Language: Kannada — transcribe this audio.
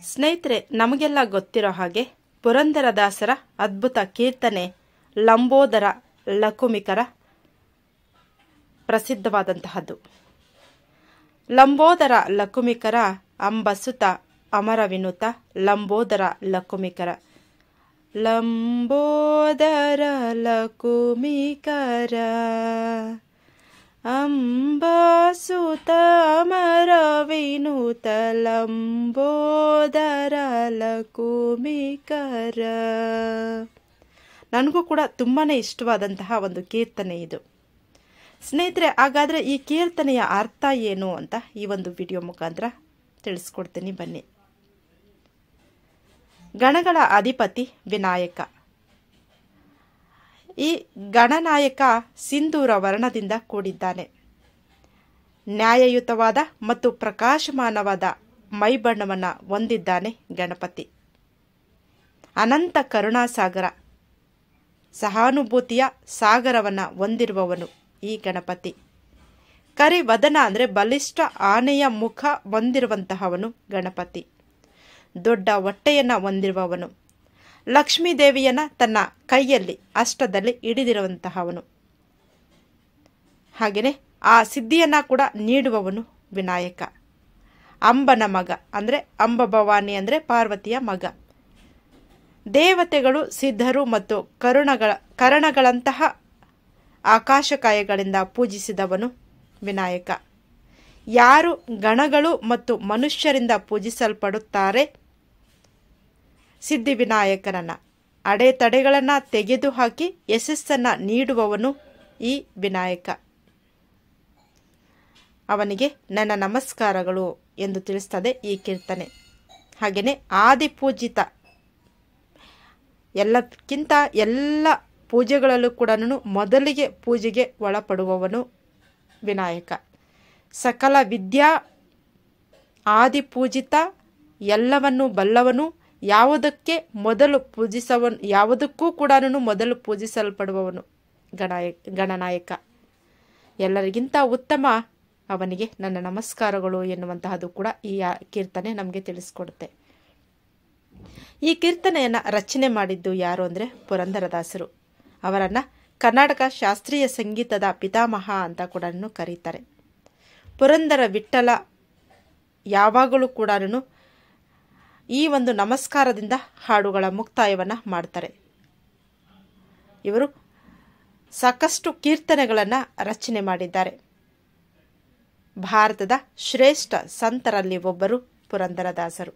ಸ್ನೇಹಿತರೆ, ನಮಗೆಲ್ಲ ಗೊತ್ತಿರೋ ಹಾಗೆ ಪುರಂದರದಾಸರ ಅದ್ಭುತ ಕೀರ್ತನೆ ಲಂಬೋದರ ಲಕುಮಿಕರ ಪ್ರಸಿದ್ಧವಾದಂತಹದ್ದು. ಲಂಬೋದರ ಲಕುಮಿಕರ ಅಂಬಸುತ ಅಮರ ವಿನುತ ಲಂಬೋದರ ಲಕುಮಿಕರ. ಲಂಬೋದರ ಲಕುಮಿಕರ ಅಂಬಸುತ ಅಮರ ವಿನುತ ಲಂಬೋದರ ಲಕುಮಿಕರ. ನನಗೂ ಕೂಡ ತುಂಬಾ ಇಷ್ಟವಾದಂತಹ ಒಂದು ಕೀರ್ತನೆ ಇದು. ಸ್ನೇಹಿತರೆ, ಹಾಗಾದರೆ ಈ ಕೀರ್ತನೆಯ ಅರ್ಥ ಏನು ಅಂತ ಈ ಒಂದು ವಿಡಿಯೋ ಮುಖಾಂತರ ತಿಳಿಸ್ಕೊಡ್ತೀನಿ ಬನ್ನಿ. ಗಣಗಳ ಅಧಿಪತಿ ವಿನಾಯಕ. ಈ ಗಣನಾಯಕ ಸಿಂಧೂರ ವರ್ಣದಿಂದ ಕೂಡಿದ್ದಾನೆ. ನ್ಯಾಯಯುತವಾದ ಮತ್ತು ಪ್ರಕಾಶಮಾನವಾದ ಮೈಬಣ್ಣವನ್ನು ಹೊಂದಿದ್ದಾನೆ ಗಣಪತಿ. ಅನಂತ ಕರುಣಾಸಾಗರ, ಸಹಾನುಭೂತಿಯ ಸಾಗರವನ್ನು ಹೊಂದಿರುವವನು ಈ ಗಣಪತಿ. ಕರಿವದನ ಅಂದರೆ ಬಲಿಷ್ಠ ಆನೆಯ ಮುಖ ಹೊಂದಿರುವಂತಹವನು ಗಣಪತಿ. ದೊಡ್ಡ ಹೊಟ್ಟೆಯನ್ನು ಹೊಂದಿರುವವನು. ಲಕ್ಷ್ಮೀದೇವಿಯನ್ನು ತನ್ನ ಕೈಯಲ್ಲಿ ಅಷ್ಟದಲ್ಲಿ ಹಿಡಿದಿರುವಂತಹವನು. ಹಾಗೆಯೇ ಆ ಸಿದ್ಧಿಯನ್ನು ಕೂಡ ನೀಡುವವನು ವಿನಾಯಕ. ಅಂಬನ ಮಗ ಅಂದರೆ ಅಂಬಭವಾನಿ ಅಂದರೆ ಪಾರ್ವತಿಯ ಮಗ. ದೇವತೆಗಳು, ಸಿದ್ಧರು ಮತ್ತು ಕರಣಗಳಂತಹ ಆಕಾಶಕಾಯಗಳಿಂದ ಪೂಜಿಸಿದವನು ವಿನಾಯಕ. ಯಾರು ಗಣಗಳು ಮತ್ತು ಮನುಷ್ಯರಿಂದ ಪೂಜಿಸಲ್ಪಡುತ್ತಾರೆ ಸಿದ್ಧಿವಿನಾಯಕನನ್ನ ಅಡೆತಡೆಗಳನ್ನು ತೆಗೆದುಹಾಕಿ ಯಶಸ್ಸನ್ನು ನೀಡುವವನು ಈ ವಿನಾಯಕ. ಅವನಿಗೆ ನನ್ನ ನಮಸ್ಕಾರಗಳು ಎಂದು ತಿಳಿಸ್ತದೆ ಈ ಕೀರ್ತನೆ. ಹಾಗೆಯೇ ಆದಿಪೂಜಿತ, ಎಲ್ಲಕ್ಕಿಂತ ಎಲ್ಲ ಪೂಜೆಗಳಲ್ಲೂ ಕೂಡ ಮೊದಲಿಗೆ ಪೂಜೆಗೆ ಒಳಪಡುವವನು ವಿನಾಯಕ. ಸಕಲ ವಿದ್ಯಾ ಆದಿಪೂಜಿತ, ಎಲ್ಲವನ್ನೂ ಬಲ್ಲವನು, ಯಾವುದಕ್ಕೆ ಮೊದಲು ಯಾವುದಕ್ಕೂ ಕೂಡ ಮೊದಲು ಪೂಜಿಸಲ್ಪಡುವವನು ಗಣನಾಯಕ. ಎಲ್ಲರಿಗಿಂತ ಉತ್ತಮ ಅವನಿಗೆ ನನ್ನ ನಮಸ್ಕಾರಗಳು ಎನ್ನುವಂತಹದ್ದು ಕೂಡ ಈ ಕೀರ್ತನೆ ನಮಗೆ ತಿಳಿಸ್ಕೊಡುತ್ತೆ. ಈ ಕೀರ್ತನೆಯನ್ನು ರಚನೆ ಮಾಡಿದ್ದು ಯಾರು ಅಂದರೆ ಪುರಂದರದಾಸರು. ಅವರನ್ನು ಕರ್ನಾಟಕ ಶಾಸ್ತ್ರೀಯ ಸಂಗೀತದ ಪಿತಾಮಹ ಅಂತ ಕೂಡ ಕರೀತಾರೆ. ಪುರಂದರ ವಿಠ್ಠಲ ಯಾವಾಗಲೂ ಕೂಡ ಈ ಒಂದು ನಮಸ್ಕಾರದಿಂದ ಹಾಡುಗಳ ಮುಕ್ತಾಯವನ್ನು ಮಾಡ್ತಾರೆ. ಇವರು ಸಾಕಷ್ಟು ಕೀರ್ತನೆಗಳನ್ನು ರಚನೆ ಮಾಡಿದ್ದಾರೆ. ಭಾರತದ ಶ್ರೇಷ್ಠ ಸಂತರಲ್ಲಿ ಒಬ್ಬರು ಪುರಂದರದಾಸರು.